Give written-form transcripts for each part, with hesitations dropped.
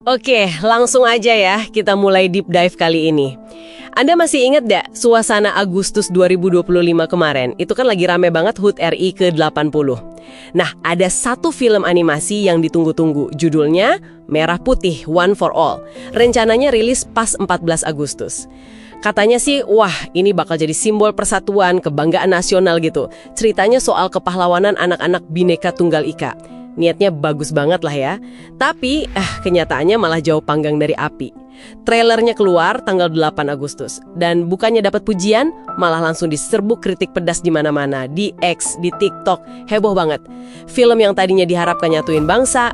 Oke, langsung aja ya kita mulai deep dive kali ini. Anda masih ingat gak suasana Agustus 2025 kemarin? Itu kan lagi rame banget HUT RI ke-80. Nah, ada satu film animasi yang ditunggu-tunggu. Judulnya Merah Putih One for All. Rencananya rilis pas 14 Agustus. Katanya sih, wah ini bakal jadi simbol persatuan, kebanggaan nasional gitu. Ceritanya soal kepahlawanan anak-anak Bhinneka Tunggal Ika. Niatnya bagus banget lah ya. Tapi, kenyataannya malah jauh panggang dari api. Trailernya keluar tanggal 8 Agustus. Dan bukannya dapat pujian, malah langsung diserbu kritik pedas di mana-mana. Di X, di TikTok, heboh banget. Film yang tadinya diharapkan nyatuin bangsa,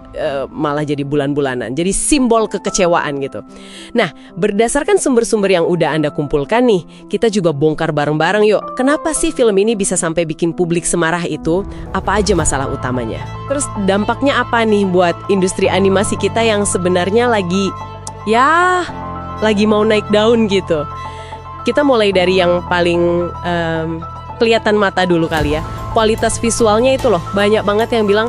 malah jadi bulan-bulanan. Jadi simbol kekecewaan gitu. Nah, berdasarkan sumber-sumber yang udah Anda kumpulkan nih, kita juga bongkar bareng-bareng yuk. Kenapa sih film ini bisa sampai bikin publik semarah itu? Apa aja masalah utamanya? Terus dampaknya apa nih buat industri animasi kita yang sebenarnya lagi mau naik daun gitu. Kita mulai dari yang paling kelihatan mata dulu kali ya. Kualitas visualnya itu loh, banyak banget yang bilang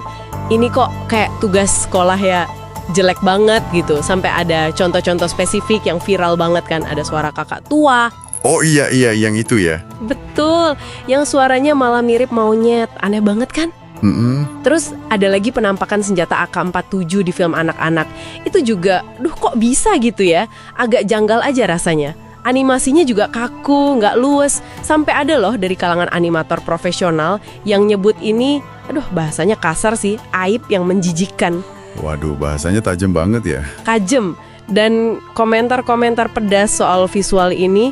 ini kok kayak tugas sekolah ya jelek banget gitu. Sampai ada contoh-contoh spesifik yang viral banget kan, ada suara kakak tua. Oh iya, yang itu ya. Betul, yang suaranya malah mirip monyet, aneh banget kan? Terus ada lagi penampakan senjata AK-47 di film anak-anak. Itu juga, kok bisa gitu ya? Agak janggal aja rasanya. Animasinya juga kaku, nggak luwes. Sampai ada loh dari kalangan animator profesional yang nyebut ini, bahasanya kasar sih, aib yang menjijikkan. Waduh, bahasanya tajam banget ya. Kajem. Dan komentar-komentar pedas soal visual ini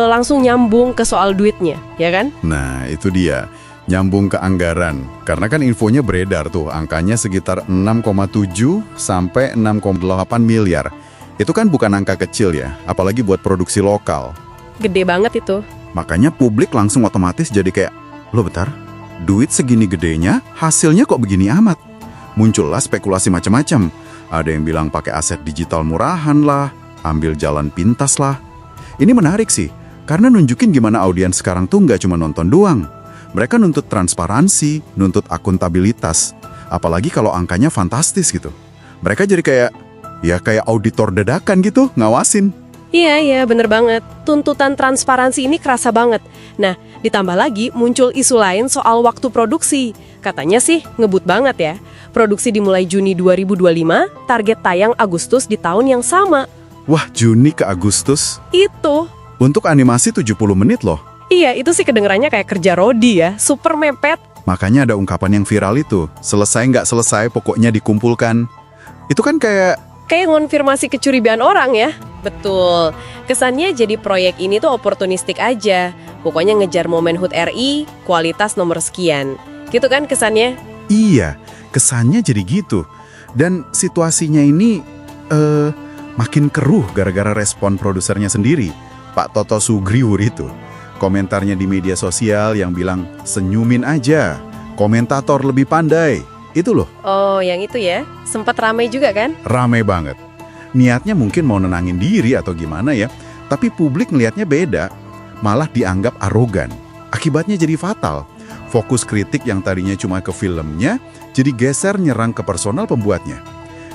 langsung nyambung ke soal duitnya, ya kan? Nah, itu dia. Nyambung ke anggaran. Karena kan infonya beredar tuh, angkanya sekitar 6,7 sampai 6,8 miliar. Itu kan bukan angka kecil ya, apalagi buat produksi lokal. Gede banget itu. Makanya publik langsung otomatis jadi kayak, loh bentar, duit segini gedenya, hasilnya kok begini amat? Muncullah spekulasi macam-macam. Ada yang bilang pakai aset digital murahan lah, ambil jalan pintas lah. Ini menarik sih, karena nunjukin gimana audiens sekarang tuh nggak cuma nonton doang. Mereka nuntut transparansi, nuntut akuntabilitas. Apalagi kalau angkanya fantastis gitu. Mereka jadi kayak auditor dadakan gitu, ngawasin. Iya, bener banget. Tuntutan transparansi ini kerasa banget. Nah, ditambah lagi muncul isu lain soal waktu produksi. Katanya sih ngebut banget ya. Produksi dimulai Juni 2025, target tayang Agustus di tahun yang sama. Wah, Juni ke Agustus? Itu. Untuk animasi 70 menit loh. Iya, itu sih kedengerannya kayak kerja Rodi ya, super mepet. Makanya ada ungkapan yang viral itu, selesai nggak selesai pokoknya dikumpulkan. Itu kan kayak ngonfirmasi kecurigaan orang ya. Betul, kesannya jadi proyek ini tuh oportunistik aja. Pokoknya ngejar momen HUT RI, kualitas nomor sekian. Gitu kan kesannya? Iya, kesannya jadi gitu. Dan situasinya ini makin keruh gara-gara respon produsernya sendiri, Pak Toto Sugriwur itu. Komentarnya di media sosial yang bilang, senyumin aja, komentator lebih pandai. Itu loh. Oh, yang itu ya? Sempat ramai juga kan? Ramai banget. Niatnya mungkin mau nenangin diri atau gimana ya, tapi publik ngelihatnya beda. Malah dianggap arogan. Akibatnya jadi fatal. Fokus kritik yang tadinya cuma ke filmnya, jadi geser nyerang ke personal pembuatnya.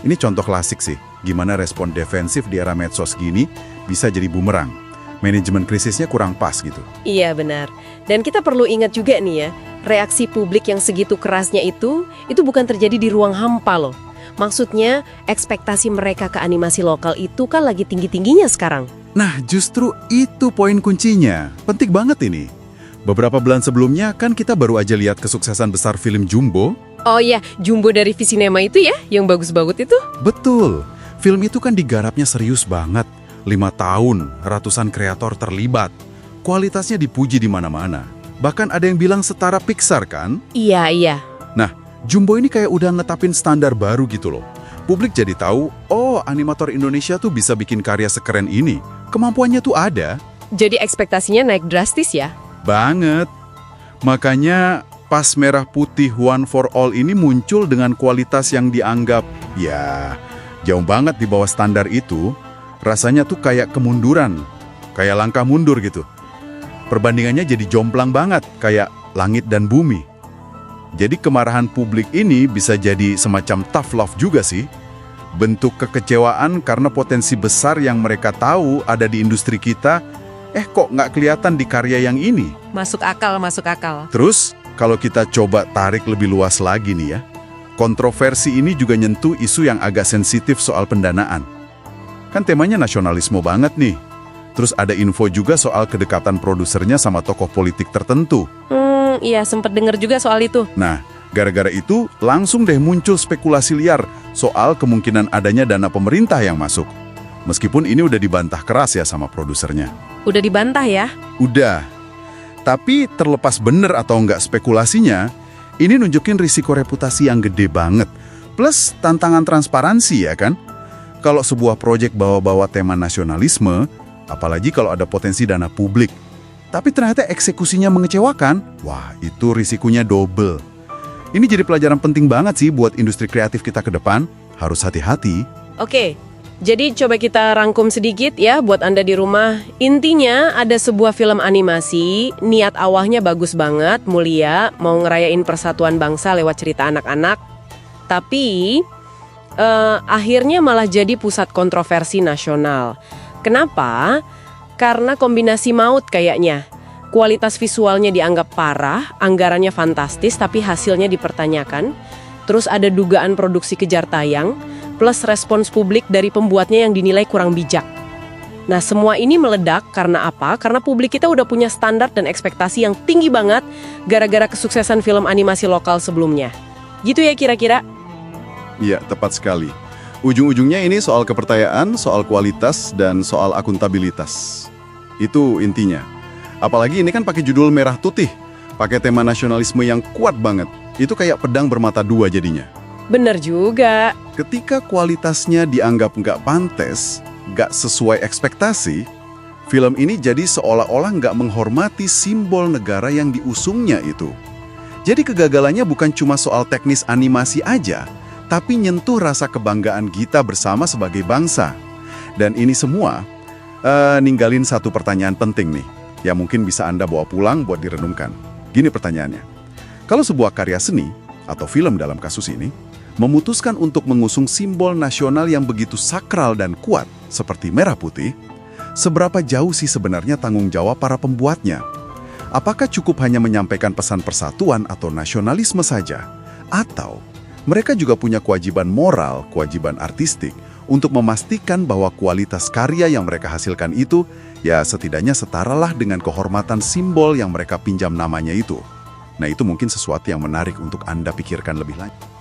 Ini contoh klasik sih, gimana respon defensif di era medsos gini bisa jadi bumerang. Manajemen krisisnya kurang pas gitu. Iya benar. Dan kita perlu ingat juga nih ya, reaksi publik yang segitu kerasnya itu bukan terjadi di ruang hampa loh. Maksudnya, ekspektasi mereka ke animasi lokal itu kan lagi tinggi-tingginya sekarang. Nah, justru itu poin kuncinya. Penting banget ini. Beberapa bulan sebelumnya kan kita baru aja lihat kesuksesan besar film Jumbo. Oh iya, Jumbo dari Visinema itu ya, yang bagus-bagus itu? Betul. Film itu kan digarapnya serius banget. 5 tahun, ratusan kreator terlibat. Kualitasnya dipuji di mana-mana. Bahkan ada yang bilang setara Pixar kan? Iya. Nah, Jumbo ini kayak udah ngetapin standar baru gitu loh. Publik jadi tahu, oh animator Indonesia tuh bisa bikin karya sekeren ini. Kemampuannya tuh ada. Jadi ekspektasinya naik drastis ya? Banget. Makanya pas Merah Putih One for All ini muncul dengan kualitas yang dianggap, ya jauh banget di bawah standar itu. Rasanya tuh kayak kemunduran, kayak langkah mundur gitu. Perbandingannya jadi jomplang banget, kayak langit dan bumi. Jadi kemarahan publik ini bisa jadi semacam tough love juga sih. bentuk kekecewaan karena potensi besar yang mereka tahu ada di industri kita, kok nggak kelihatan di karya yang ini? Masuk akal, masuk akal. Terus, kalau kita coba tarik lebih luas lagi nih ya, kontroversi ini juga nyentuh isu yang agak sensitif soal pendanaan. Kan temanya nasionalisme banget nih. Terus ada info juga soal kedekatan produsernya sama tokoh politik tertentu. Iya, sempat dengar juga soal itu. Nah, gara-gara itu langsung deh muncul spekulasi liar soal kemungkinan adanya dana pemerintah yang masuk. Meskipun ini udah dibantah keras ya sama produsernya. Udah dibantah ya? Udah. Tapi terlepas bener atau enggak spekulasinya, ini nunjukin risiko reputasi yang gede banget. Plus tantangan transparansi ya kan? Kalau sebuah proyek bawa-bawa tema nasionalisme, apalagi kalau ada potensi dana publik, tapi ternyata eksekusinya mengecewakan, wah itu risikonya double. Ini jadi pelajaran penting banget sih buat industri kreatif kita ke depan, harus hati-hati. Oke, jadi coba kita rangkum sedikit ya buat Anda di rumah. Intinya ada sebuah film animasi, niat awalnya bagus banget, mulia, mau ngerayain persatuan bangsa lewat cerita anak-anak. Tapi akhirnya malah jadi pusat kontroversi nasional. Kenapa? Karena kombinasi maut kayaknya. Kualitas visualnya dianggap parah, anggarannya fantastis tapi hasilnya dipertanyakan. Terus ada dugaan produksi kejar tayang, plus respons publik dari pembuatnya yang dinilai kurang bijak. Nah, semua ini meledak karena apa? Karena publik kita udah punya standar dan ekspektasi yang tinggi banget gara-gara kesuksesan film animasi lokal sebelumnya. Gitu ya kira-kira? Iya, tepat sekali. Ujung-ujungnya ini soal kepercayaan, soal kualitas, dan soal akuntabilitas. Itu intinya. Apalagi ini kan pakai judul merah putih, pakai tema nasionalisme yang kuat banget. Itu kayak pedang bermata dua jadinya. Bener juga. Ketika kualitasnya dianggap nggak pantes, nggak sesuai ekspektasi, film ini jadi seolah-olah nggak menghormati simbol negara yang diusungnya itu. Jadi kegagalannya bukan cuma soal teknis animasi aja, tapi nyentuh rasa kebanggaan kita bersama sebagai bangsa. Dan ini semua ninggalin satu pertanyaan penting nih, yang mungkin bisa Anda bawa pulang buat direnungkan. Gini pertanyaannya, kalau sebuah karya seni, atau film dalam kasus ini, memutuskan untuk mengusung simbol nasional yang begitu sakral dan kuat, seperti merah putih, seberapa jauh sih sebenarnya tanggung jawab para pembuatnya? Apakah cukup hanya menyampaikan pesan persatuan atau nasionalisme saja? Atau mereka juga punya kewajiban moral, kewajiban artistik, untuk memastikan bahwa kualitas karya yang mereka hasilkan itu, ya setidaknya setaralah dengan kehormatan simbol yang mereka pinjam namanya itu. Nah, itu mungkin sesuatu yang menarik untuk Anda pikirkan lebih lanjut.